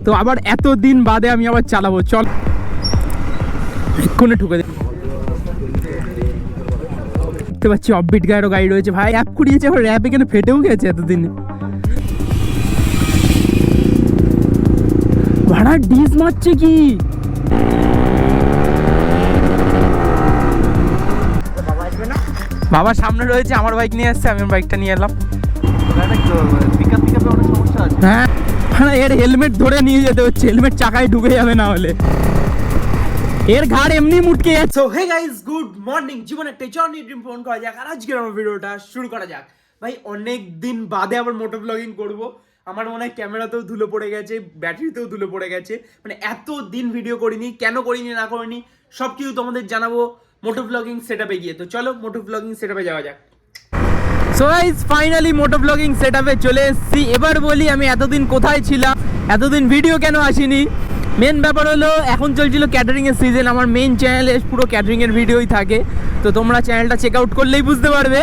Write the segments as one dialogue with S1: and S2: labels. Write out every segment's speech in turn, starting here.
S1: তো আবার এত দিন বাদে আমি আবার চালাবো, চল এক্ষুনি ঠুকে দেখতে পাচ্ছি অফবিট গায়েরও গাড়ি রয়েছে ভাই, অ্যাপ কুড়িয়েছে, আবার র্যাপ এখানে ফেটেও গেছে এতদিন। ভাড়া ডিস মারছে কি, বাবা সামনে রয়েছে, আমার বাইক নিয়ে আসছে, আমি বাইকটা নিয়ে এলাম। হ্যাঁ এর হেলমেট ধরে নিয়ে যেতে হচ্ছে, হেলমেট চাকায় ঢুকে যাবে না হলে, এর ঘাড় এমনি মুটকে যাচ্ছে। So hey guys, good morning. জীবন একটা জার্নি ড্রিম ফোন করা যাক, আর আজকের আমার ভিডিওটা শুরু করা যাক। ভাই অনেক দিন বাদে আবার মোটো ব্লগিং করব। আমার মনে হয় ক্যামেরাতেও ধুলো পড়ে গেছে, ব্যাটারিতেও ধুলো পড়ে গেছে, মানে এত দিন ভিডিও করিনি, কেন করিনি না করিনি সব কিছু তোমাদের জানাবো মোটো ব্লগিং সেটআপে গিয়ে। তো চলো মোটো ব্লগিং সেটআপে যাওয়া যাক। সো গাইস ফাইনালি মোটো ব্লগিং সেটআপে চলে এসেছি। এবার বলি আমি এতদিন কোথায় ছিলাম, এতদিন ভিডিও কেন আসেনি। মেন ব্যাপার হলো এখন চলছিল ক্যাটারিং এর সিজন, আমার মেন চ্যানেলে পুরো ক্যাটারিং এর ভিডিওই থাকে, তো তোমরা চ্যানেলটা চেক আউট করলেই বুঝতে পারবে।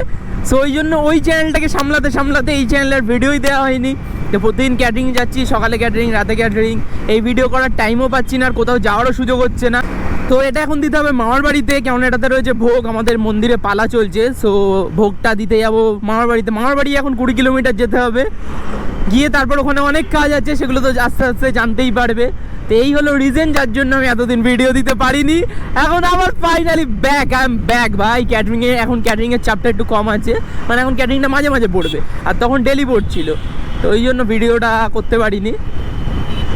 S1: সো ওই জন্য ওই চ্যানেলটাকে সামলাতে সামলাতে এই চ্যানেলের ভিডিওই দেওয়া হয়নি। তো প্রতিদিন ক্যাটারিং যাচ্ছি, সকালে ক্যাটারিং, রাতে ক্যাটারিং, এই ভিডিও করার টাইমও পাচ্ছি না, আর কোথাও যাওয়ারও সুযোগ হচ্ছে না। তো এটা এখন দিতে হবে মামার বাড়িতে, কেমন এটাতে রয়েছে ভোগ, আমাদের মন্দিরে পালা চলছে। সো ভোগটা দিতে যাবো মামার বাড়িতে। মামার বাড়ি এখন 20 কিলোমিটার যেতে হবে, গিয়ে তারপর ওখানে অনেক কাজ আছে, সেগুলো তো আস্তে আস্তে জানতেই পারবে। তো এই হলো রিজন যার জন্য আমি এতদিন ভিডিও দিতে পারিনি। এখন আবার finally back, I am back ভাই ক্যাটারিংয়ে। এখন ক্যাটারিংয়ের চাপটা একটু কম আছে, মানে এখন ক্যাটারিংটা মাঝে মাঝে পড়বে, আর তখন ডেলি পড়ছিল, তো ওই জন্য ভিডিওটা করতে পারিনি।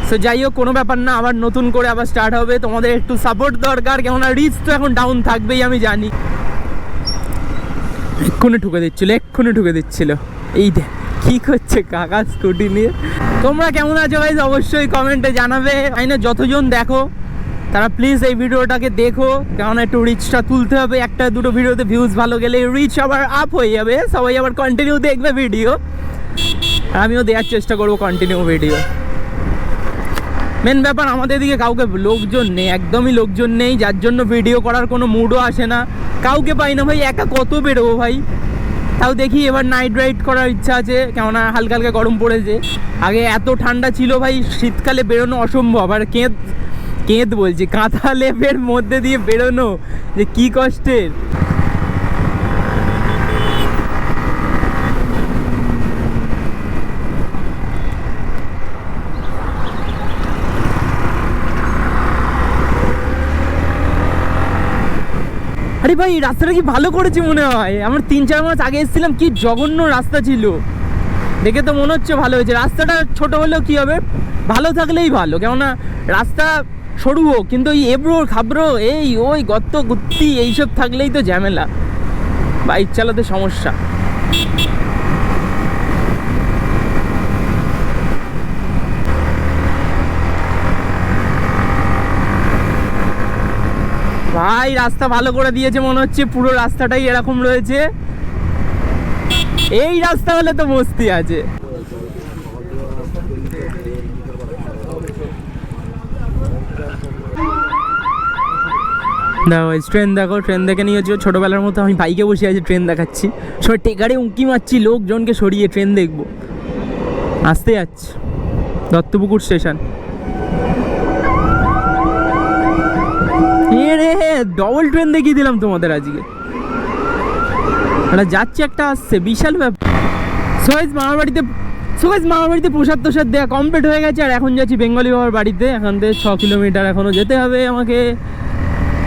S1: সো যাই হোক, কোনো ব্যাপার না, আবার নতুন করে আবার স্টার্ট হবে। তোমাদের একটু সাপোর্ট দরকার, কেননা রিচ তো এখন ডাউন থাকবেই আমি জানি। এক্ষুনি ঠুকে দিচ্ছিল এই দে কি করছে কাকা স্কুটি নিয়ে। তোমরা কেমন আছো গাইস অবশ্যই কমেন্টে জানাবে। আইনা যতজন দেখো তারা প্লিজ এই ভিডিওটাকে দেখো, কারণ একটু রিচটা তুলতে হবে। একটা দুটো ভিডিওতে ভিউজ ভালো গেলে রিচ আবার আপ হয়ে যাবে, সবাই আবার কন্টিনিউ দেখবে ভিডিও, আর আমিও দেওয়ার চেষ্টা করবো কন্টিনিউ ভিডিও। মেন ব্যাপার আমাদের দিকে কাউকে লোকজন নেই, একদমই লোকজন নেই, যার জন্য ভিডিও করার কোনো মুডও আসে না। কাউকে পাই না ভাই, একা কত বেরোবো ভাই। তাও দেখি এবার নাইট রাইড করার ইচ্ছা আছে, কেননা হালকা হালকা গরম পড়েছে। আগে এত ঠান্ডা ছিল ভাই, শীতকালে বেরোনো অসম্ভব। আর কেঁদ বলছি, কাঁথা লেপের মধ্যে দিয়ে বেরোনো যে কি কষ্টের। আরে ভাই রাস্তাটা কি ভালো করেছে মনে হয়, আমার 3-4 মাস আগে এসেছিলাম, কি জঘন্য রাস্তা ছিল। দেখে তো মনে হচ্ছে ভালো হয়েছে। রাস্তাটা ছোট হলেও কি হবে, ভালো থাকলেই ভালো, কেননা রাস্তা সরু হোক, কিন্তু এই এবড়ো খাবড়ো এই ওই গর্ত গুত্তি এইসব থাকলেই তো ঝামেলা, বাইক চালাতে সমস্যা। ভাই রাস্তা ভালো করে দিয়েছে মনে হচ্ছে, পুরো রাস্তাটাই এরকম রয়েছে। এই রাস্তা হলে তো মস্তি আছে। দেখো ট্রেন দেখো, ট্রেন দেখে নিয়ে হচ্ছে ছোটোবেলার মতো আমি বাইকে বসে আছি, ট্রেন দেখাচ্ছি, সবাই টেকারে উঁকি মারছি লোকজনকে সরিয়ে ট্রেন দেখবো। আসতে যাচ্ছি দত্তপুকুর স্টেশন। ডবল ট্রেন দেখিয়ে দিলাম তোমাদের আজকে, এটা যাচ্ছে একটা আসছে, বিশাল ব্যাপার। সোয়াইজ মামার বাড়িতে প্রসাদ তোসাদ দেওয়া কমপ্লিট হয়ে গেছে, আর এখন যাচ্ছি বেঙ্গলি বাবার বাড়িতে। এখান থেকে 6 কিলোমিটার এখনও যেতে হবে আমাকে।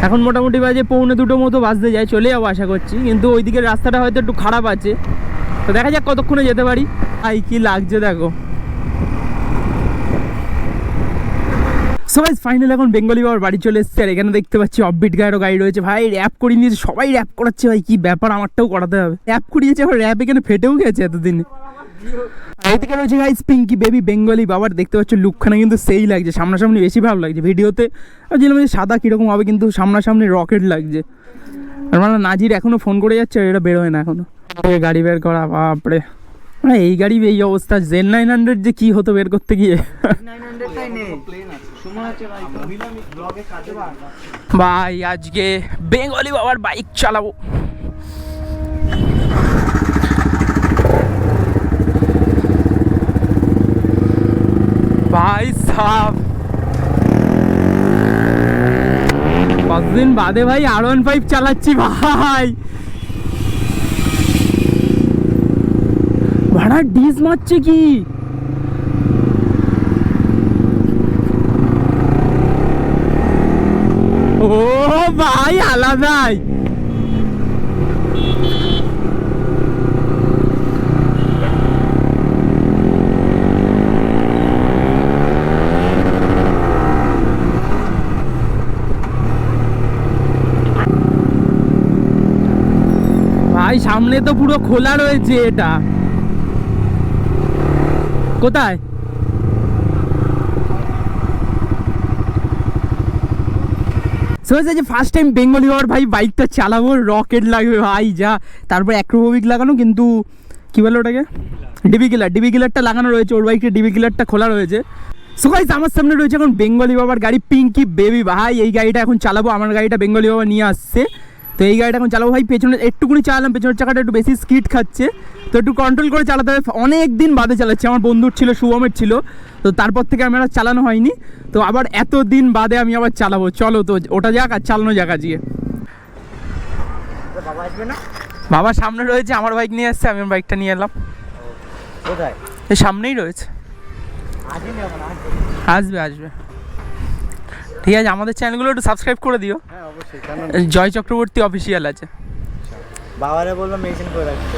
S1: এখন মোটামুটি বাজে 1:45 মতো বাজতে যায়, চলে যাবো আশা করছি, কিন্তু ওই দিকের রাস্তাটা হয়তো একটু খারাপ আছে, তো দেখা যাক কতক্ষণে যেতে পারি। ভাই কি লাগছে দেখো। সো গাইস ফাইনালি এখন বেঙ্গলি বাবার বাড়ি চলে এসেছে, আর এখানে দেখতে পাচ্ছি অফবিট গায়েরও গাড়ি রয়েছে ভাই। র্যাপ করিয়ে নিয়েছে, সবাই র্যাপ করাচ্ছে ভাই, কি ব্যাপার, আমারটাও করাতে হবে। র্যাপ করিয়েছে, আবার র্যাপ এখানে ফেটেও গেছে এতদিন। এইদিকে রয়েছে গাইস পিঙ্কি বেবি বেঙ্গলি বাবার, দেখতে পাচ্ছ লুকখানা কিন্তু সেই লাগছে, সামনাসামনি বেশি ভালো লাগছে। ভিডিওতে ভাবছিলাম যে সাদা কীরকম হবে, কিন্তু সামনাসামনি রকেট লাগছে। আর মানে নাজির এখনও ফোন করে যাচ্ছে, আর এটা বেরোয় না এখনও। গাড়ি বের করা, বাপরে এই গাড়ি এই অবস্থা। Z900 যে কি হতো বের করতে গিয়ে। ভাই আজকে বেঙ্গলি বাবার বাইক চালাবো। ভাই সাব 5 দিন বাদে ভাই R15 চালাচ্ছি ভাই। ভাড়া ডিস মারছে কি? ও ভাই আলাদাই। ভাই সামনে তো পুরো খোলা রয়েছে। এটা কোথায়? ফার্স্ট টাইম বেঙ্গলি হওয়ার ভাই বাইকটা চালাবো, রকেট লাগবে ভাই যা। তারপর অ্যাক্রোবিক লাগানো, কিন্তু কি বলে ওটাকে, ডিবি কিলারটা লাগানো রয়েছে। ওর বাইকটা ডিবি কিলারটা খোলা রয়েছে। সো গাইস আমার সামনে রয়েছে এখন বেঙ্গলি বাবার গাড়ি পিঙ্কি বেবি ভাই। এই গাড়িটা এখন চালাবো। আমার গাড়িটা বেঙ্গলি বাবা নিয়ে আসছে, তো এই গাড়িটা এখন চালাবো ভাই। পেছনে একটুকুনি চালালাম, পেছনের চাকাটা একটু বেশি স্কিড খাচ্ছে, তো একটু কন্ট্রোল করে চালাতে হবে। অনেক দিন বাদে চালাচ্ছি, আমার বন্ধুর ছিল, শুভমের ছিল, তো তারপর থেকে আমার আর চালানো হয়নি। তো আবার এত দিন বাদে আমি আবার চালাবো। চলো তো ওটা যাক আর চালানো যাক আজকে।
S2: বাবা আসবে না?
S1: বাবা সামনে রয়েছে, আমার বাইক নিয়ে আসছে, আমি আমার বাইকটা নিয়ে এলাম।
S2: কোথায়?
S1: এই সামনেই রয়েছে। আসবে আসবে, ঠিক আছে। আমাদের চ্যানেলগুলো একটু সাবস্ক্রাইব করে দিও।
S2: হ্যাঁ অবশ্যই।
S1: জয় চক্রবর্তী অফিসিয়াল আছে।
S2: বাবারে বলবো মেনশন করে রাখতে।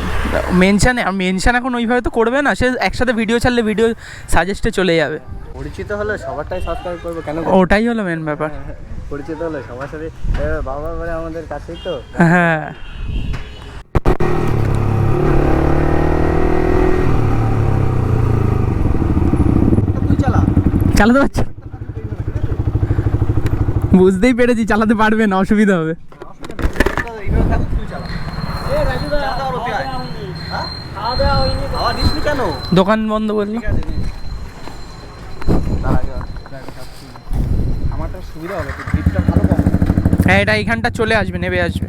S1: মেনশন এখন ওইভাবে তো করবে না, সে একসাথে ভিডিও ছাড়লে ভিডিও সাজেস্টে চলে যাবে।
S2: পরিচিত হলে সবারটাই সাবস্ক্রাইব করবো কেন?
S1: ওটাই হলো মেন ব্যাপার।
S2: পরিচিত হলে সবার সাথে, বাবা বলে আমাদের কাছেই তো।
S1: হ্যাঁ
S2: তুই
S1: চালাতে পারছি, বুঝতেই পেরেছি চালাতে পারবে না, অসুবিধা হবে। দোকান বন্ধ করলি,
S2: আমারটা সুবিধা হবে, গ্রিপটা ভালো কম।
S1: হ্যাঁ এটা এইখানটা চলে আসবে, নেবে আসবে।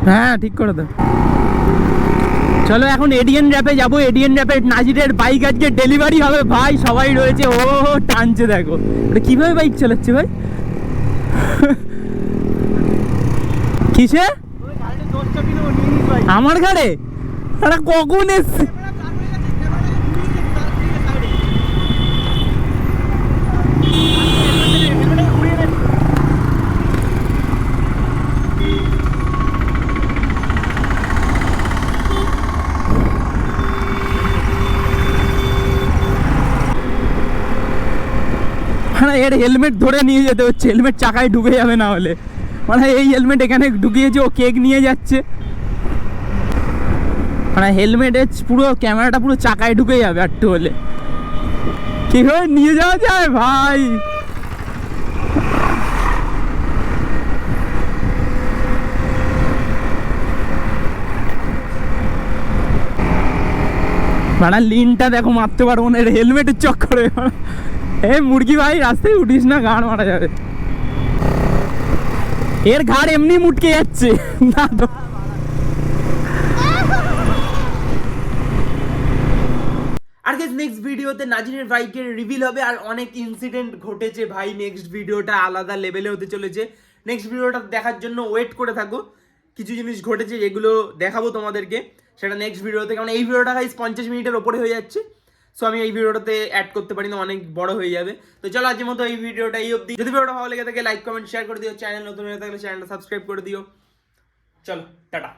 S1: হ্যাঁ ঠিক করে দাও। চলো এখন এডিএন র্যাপে যাবো। এডিএন র্যাপে নাজিরের বাইক আজকে ডেলিভারি হবে ভাই। সবাই রয়েছে, ও টানছে দেখো। এটা কিভাবে বাইক চালাচ্ছে ভাই? কিসে? আমার ঘাড়ে? এটা কখন এসছে? এর হেলমেট ধরে নিয়ে যেতে হচ্ছে, হেলমেট চাকায় ঢুকে যাবে না হলে। মানে এই হেলমেট এখানে ঢুকিয়েছে, ও কেক নিয়ে যাচ্ছে। মানে হেলমেটের পুরো ক্যামেরাটা পুরো চাকায় ঢুকে যাবে একটু হলে। কিভাবে নিয়ে যাওয়া যায় ভাই? মানে লিনটা দেখো মারতে পারবো না, এর হেলমেটের চক্করে। এই মুরগি ভাই রাস্তায় উঠিস না, গান মারা যাবে। এর ঘাড় এমনি মুটকে যাচ্ছে না তো। আর গাইস নেক্সট ভিডিওতে নাজিরের বাইকের রিভিল হবে, আর অনেক ইনসিডেন্ট ঘটেছে ভাই। নেক্সট ভিডিওটা আলাদা লেভেলে হতে চলেছে। নেক্সট ভিডিওটা দেখার জন্য ওয়েট করে থাকো। কিছু জিনিস ঘটেছে যেগুলো দেখাবো তোমাদেরকে, সেটা নেক্সট ভিডিওতে। কারণ এই ভিডিওটা গাইস 50 মিনিটের ওপরে হয়ে যাচ্ছে, সো আমি এই ভিডিওটাতে অ্যাড করতে পারি না, অনেক বড় হয়ে যাবে। তো চলো আজকের মতো এই ভিডিওটা এই অবধি। যদি ভিডিওটা ভালো লেগে থাকে লাইক কমেন্ট শেয়ার করে দিও। চ্যানেল নতুন হয়ে থাকলে চ্যানেলটা সাবস্ক্রাইব করে দিও। চলো টাটা।